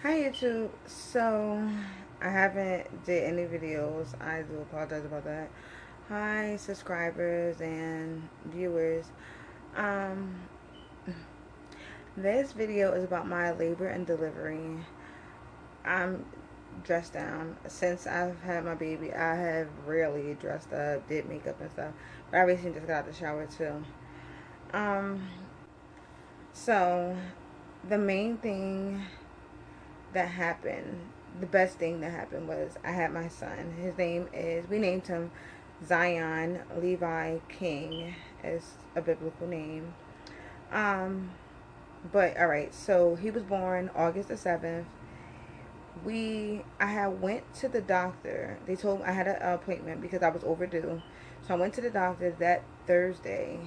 Hi YouTube. So I haven't did any videos. I do apologize about that. Hi subscribers and viewers. Um this video is about my labor and delivery. I'm dressed down. Since I've had my baby, I have rarely dressed up, did makeup and stuff. But I recently just got out the shower too. Um so the main thing that happened, the best thing that happened was I had my son. His name is, we named him Zion Levi King, is a biblical name. Um, but all right, so he was born August the 7th. I had went to the doctor. They told me I had an appointment because I was overdue. So I went to the doctor that Thursday,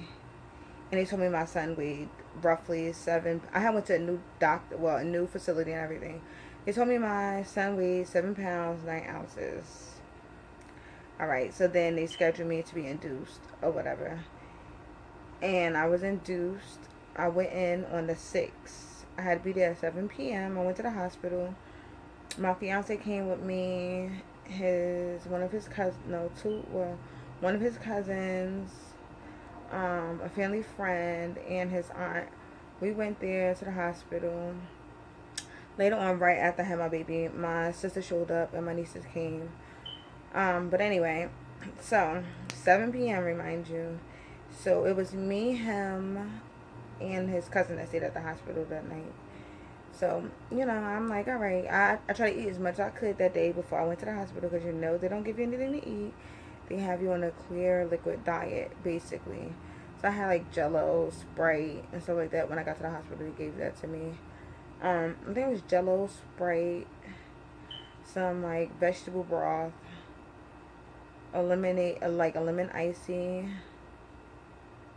and they told me my son weighed roughly seven. I had went to a new doctor, well, a new facility and everything. They told me my son weighed 7 pounds 9 ounces. All right, so then they scheduled me to be induced or whatever, and I was induced. I went in on the 6th. I had to be there at 7 p.m. I went to the hospital. My fiance came with me. One of his cousins, no, two, well, one of his cousins, a family friend, and his aunt. We went there to the hospital. Later on, right after I had my baby, my sister showed up and my nieces came. But anyway, so 7 p.m. remind you. So it was me, him, and his cousin that stayed at the hospital that night. So, I'm like, all right. I try to eat as much as I could that day before I went to the hospital because they don't give you anything to eat. They have you on a clear liquid diet, basically. So I had like Jello, Sprite, and stuff like that. When I got to the hospital, they gave that to me. I think it was Jello, Sprite, some like vegetable broth, a lemon icy,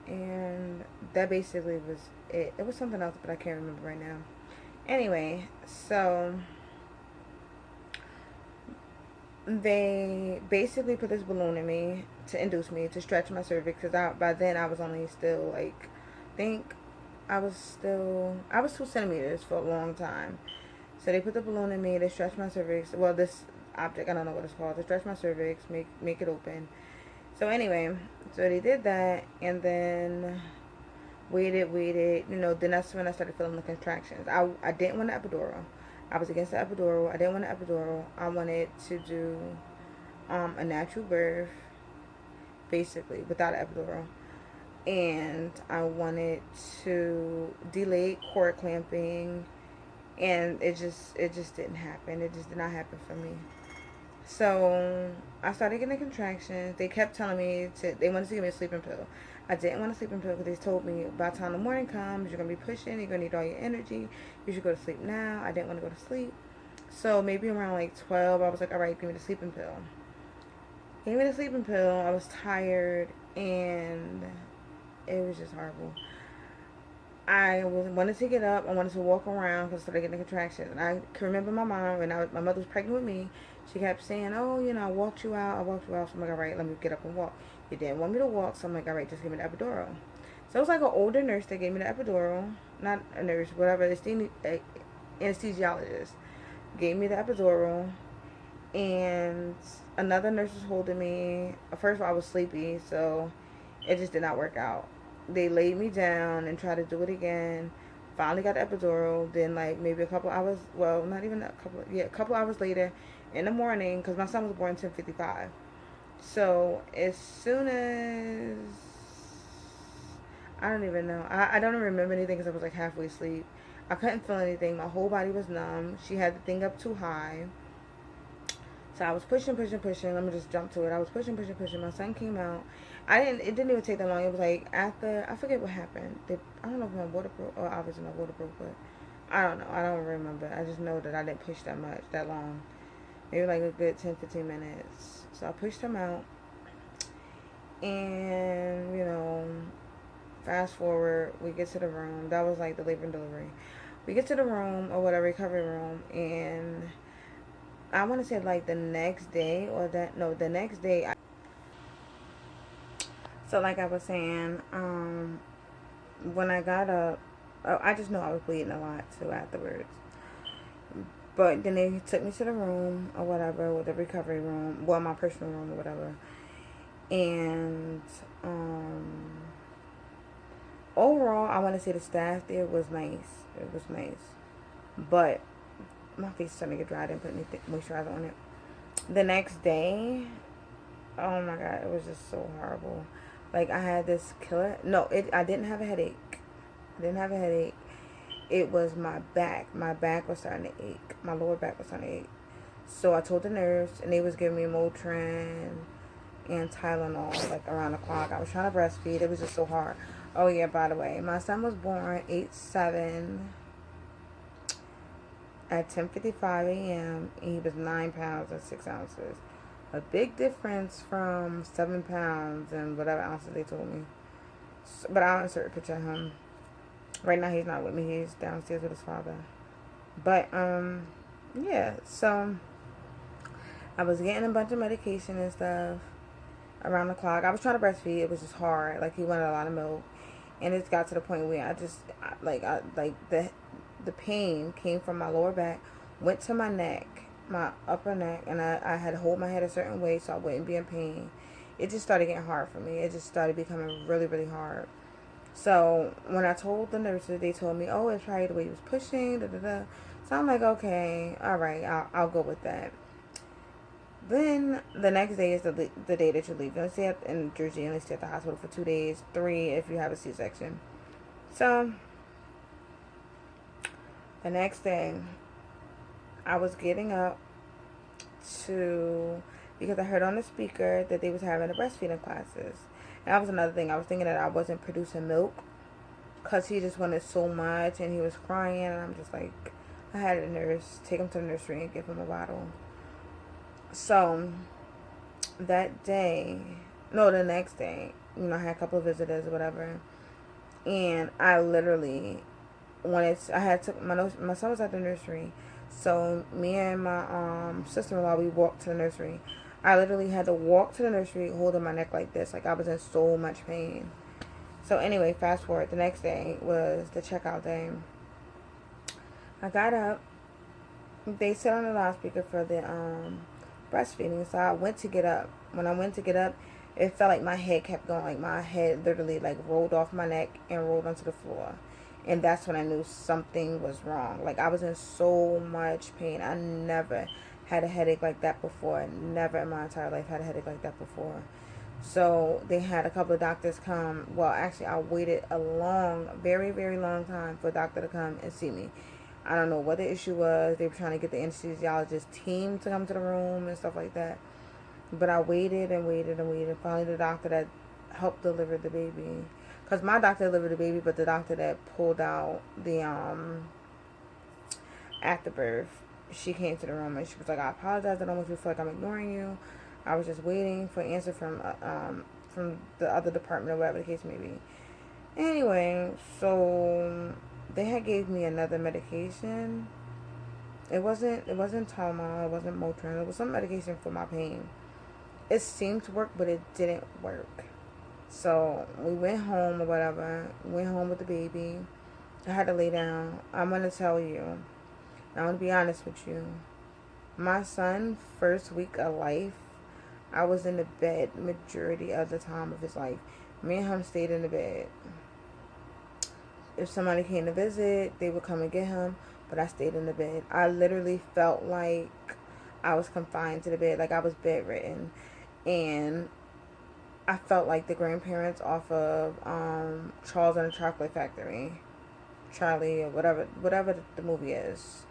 and that basically was it. It was something else, but I can't remember right now. Anyway, so they basically put this balloon in me to induce me to stretch my cervix because by then I was only still like, I think I was 2 centimeters for a long time. So they put the balloon in me, they stretch my cervix. Well, this object, I don't know what it's called, to stretch my cervix, make it open. So anyway, so they did that, and then waited. Then that's when I started feeling the contractions. I didn't want an epidural. I was against the epidural. I didn't want an epidural. I wanted to do a natural birth, basically, without an epidural. And I wanted to delay cord clamping, and it just didn't happen. It just did not happen for me. So I started getting contractions. They kept telling me they wanted to give me a sleeping pill. I didn't want a sleeping pill because they told me by the time the morning comes, you're going to be pushing, you're going to need all your energy. You should go to sleep now. I didn't want to go to sleep. So maybe around like 12, I was like, all right, give me the sleeping pill. Gave me the sleeping pill. I was tired and it was just horrible. Wanted to get up. I wanted to walk around because I started getting contractions. And I can remember my mom, when my mother was pregnant with me, she kept saying, oh, I walked you out. I walked you out. So I'm like, all right, let me get up and walk. You didn't want me to walk. So I'm like, all right, just give me the epidural. So it was like an older nurse that gave me the epidural. Not a nurse, whatever. The anesthesiologist gave me the epidural. And another nurse was holding me. First of all, I was sleepy. So it just did not work out. They laid me down and tried to do it again. Finally got the epidural. Then like maybe a couple hours, well, not even a couple hours later, in the morning, because my son was born 10:55. So as soon as, I don't even know. I don't even remember anything because I was like halfway asleep. I couldn't feel anything. My whole body was numb. She had the thing up too high. So I was pushing. Let me just jump to it. I was pushing. My son came out. It didn't even take that long. It was like after, I forget what happened. I don't know if my water broke, or obviously my water broke, but I don't know. I don't remember. I just know that I didn't push that long. Maybe like a good 10-15 minutes. So I pushed him out. And, fast forward, we get to the room. That was like the labor and delivery. We get to the room, or whatever, recovery room, and I want to say like the next day, the next day. So like I was saying, when I got up, oh, I just know I was bleeding a lot too afterwards. But then they took me to the room or whatever, with the recovery room, well, my personal room or whatever. And overall, I want to say the staff there was nice. It was nice. But my face is starting to get dry. I didn't put any moisturizer on it. The next day, oh my god, it was just so horrible. Like, I had this killer. No, I didn't have a headache. I didn't have a headache. It was my back. My back was starting to ache. My lower back was starting to ache. So I told the nurse, and they was giving me Motrin and Tylenol, like, around the clock. I was trying to breastfeed. It was just so hard. Oh, yeah, by the way, my son was born 8/7 at 10:55 a.m. and he was 9 pounds and 6 ounces. A big difference from 7 pounds and whatever ounces they told me. So, but I'll insert a picture of him. Right now he's not with me. He's downstairs with his father. But yeah. So I was getting a bunch of medication and stuff around the clock. I was trying to breastfeed. It was just hard. Like, he wanted a lot of milk, and it got to the point where the pain came from my lower back, went to my neck, my upper neck, and I had to hold my head a certain way so I wouldn't be in pain. It just started getting hard for me. It just started becoming really, really hard. So when I told the nurses, they told me, oh, it's probably the way he was pushing, da da da. So I'm like, okay, all right, I'll go with that. Then the next day is the day that you leave. You stay in Jersey, and they stay at the hospital for 2 days, 3 if you have a C-section. So the next day, I was getting up because I heard on the speaker that they was having the breastfeeding classes. And that was another thing. I was thinking that I wasn't producing milk because he just wanted so much and he was crying. And I'm just like, I had a nurse take him to the nursery and give him a bottle. So the next day, I had a couple of visitors or whatever. And I literally my son was at the nursery. So me and my sister-in-law, we walked to the nursery. I literally had to walk to the nursery holding my neck like this. Like, I was in so much pain. So anyway, fast forward. The next day was the checkout day. I got up. They set on the loudspeaker for the breastfeeding. So I went to get up. When I went to get up, it felt like my head kept going. Like, my head literally, like, rolled off my neck and rolled onto the floor. And that's when I knew something was wrong. Like, I was in so much pain. I never had a headache like that before. Never in my entire life had a headache like that before. So they had a couple of doctors come. Well, actually, I waited a very, very long time for a doctor to come and see me. I don't know what the issue was. They were trying to get the anesthesiologist team to come to the room and stuff like that. But I waited and waited and waited. Finally, the doctor that helped deliver the baby. Because my doctor delivered the baby, but the doctor that pulled out the afterbirth, she came to the room and she was like, I apologize. I don't want you to feel like I'm ignoring you. I was just waiting for an answer from the other department or whatever the case may be. Anyway, so they had gave me another medication. It wasn't Tylenol. It wasn't Motrin. It was some medication for my pain. It seemed to work, but it didn't work. So we went home or whatever. Went home with the baby. I had to lay down. I'm going to tell you. I'm going to be honest with you. My son, first week of life, I was in the bed majority of the time of his life. Me and him stayed in the bed. If somebody came to visit, they would come and get him. But I stayed in the bed. I literally felt like I was confined to the bed. Like I was bedridden. And I felt like the grandparents off of Charles and the Chocolate Factory, Charlie, or whatever the movie is.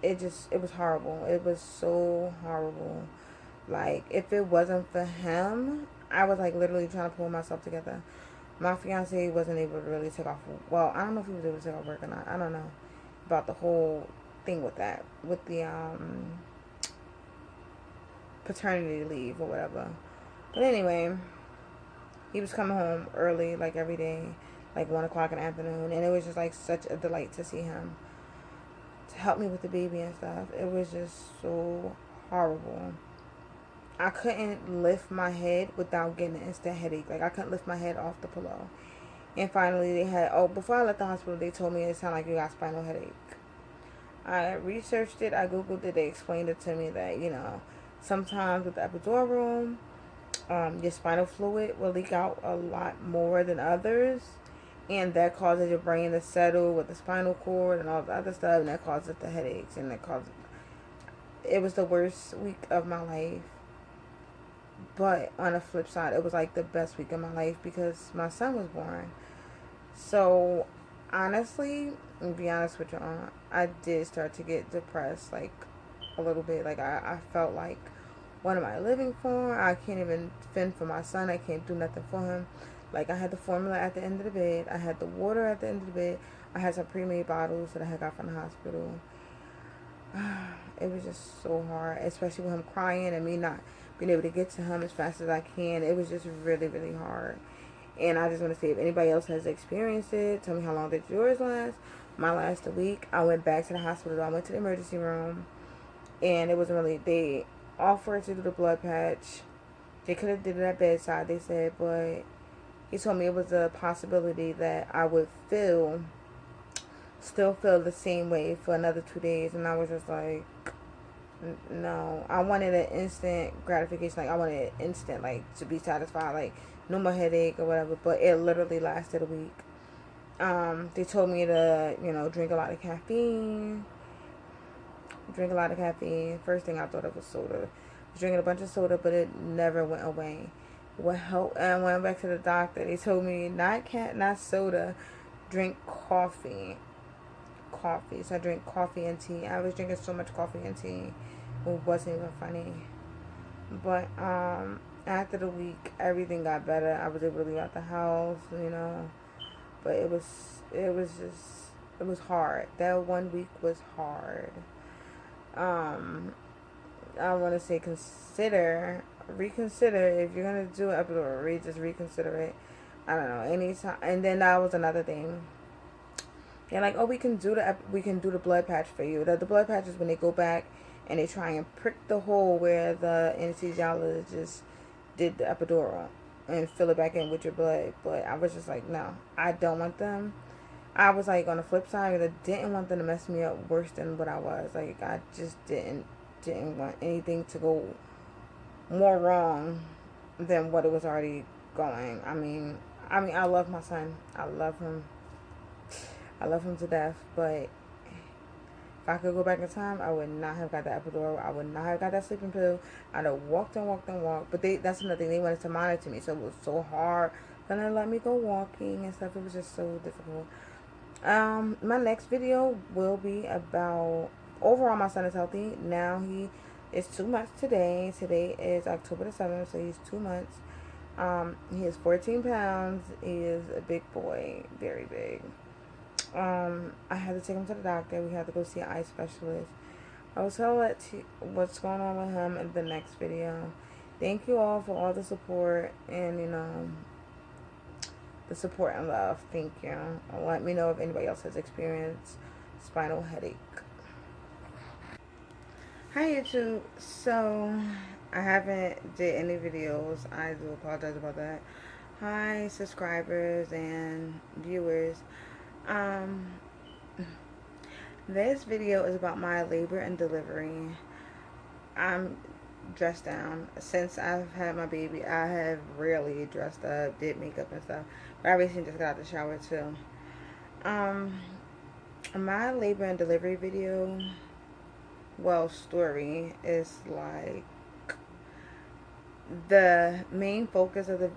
It was horrible. It was so horrible. Like, if it wasn't for him, I was like literally trying to pull myself together. My fiance wasn't able to really take off. Well, I don't know if he was able to take off work or not. I don't know about the whole thing with that, with the paternity leave or whatever. But anyway, he was coming home early, like every day, like 1 o'clock in the afternoon, and it was just like such a delight to see him, to help me with the baby and stuff. It was just so horrible. I couldn't lift my head without getting an instant headache. Like, I couldn't lift my head off the pillow. And finally they had, before I left the hospital, they told me it sounded like you got spinal headache. I researched it, I googled it, they explained it to me that, you know, sometimes with the epidural, your spinal fluid will leak out a lot more than others, and that causes your brain to settle with the spinal cord and all the other stuff, and that causes the headaches, and that causes, it was the worst week of my life. But on the flip side, it was like the best week of my life because my son was born. So honestly, to be honest with y'all, I did start to get depressed, like a little bit. Like I felt like, what am I living for? I can't even fend for my son. I can't do nothing for him. Like, I had the formula at the end of the bed. I had the water at the end of the bed. I had some pre-made bottles that I had got from the hospital. It was just so hard, especially with him crying and me not being able to get to him as fast as I can. It was just really, really hard. And I just want to say, if anybody else has experienced it, tell me how long did yours last. Mine lasted a week. I went back to the hospital. I went to the emergency room, and it wasn't really, they offered to do the blood patch. They could have did it at bedside, they said, but he told me it was a possibility that I would still feel the same way for another 2 days. And I was just like, no. I wanted an instant gratification. Like, I wanted instant, like, to be satisfied. Like, no more headache or whatever. But it literally lasted a week. They told me to, you know, drink a lot of caffeine. First thing I thought of was soda. I was drinking a bunch of soda, but it never went away. What helped? And when I went back to the doctor, they told me not soda, drink coffee. So I drink coffee and tea. I was drinking so much coffee and tea, it wasn't even funny. But after the week, everything got better. I was able to leave out the house, you know. But it was hard. That 1 week was hard. I want to say reconsider if you're gonna do an epidural. Just reconsider it. I don't know, anytime. And then that was another thing. They're like, oh, we can do the blood patch for you. The blood patch is when they go back and they try and prick the hole where the anesthesiologist did the epidural and fill it back in with your blood. But I was just like, no, I don't want them. I was like, on the flip side, I didn't want them to mess me up worse than what I was. Like, I just didn't want anything to go more wrong than what it was already going. I mean, I love my son. I love him to death. But if I could go back in time, I would not have got the epidural. I would not have got that sleeping pill. I'd have walked. But that's another thing. They wanted to monitor me, so it was so hard. Then they let me go walking and stuff. It was just so difficult. My next video will be about, overall, my son is healthy. Now he is 2 months today. Today is October the 7th, so he's 2 months. He is 14 pounds. He is a big boy, very big. I had to take him to the doctor. We had to go see an eye specialist. I will tell what's going on with him in the next video. Thank you all for all the support and, you know, the support and love. Thank you. Let me know if anybody else has experienced spinal headache. Hi YouTube. So I haven't did any videos. I do apologize about that. Hi subscribers and viewers. This video is about my labor and delivery. I'm dressed down. Since I've had my baby, I have rarely dressed up, did makeup and stuff. But I recently just got out of the shower too. My labor and delivery video, well, story is like the main focus of the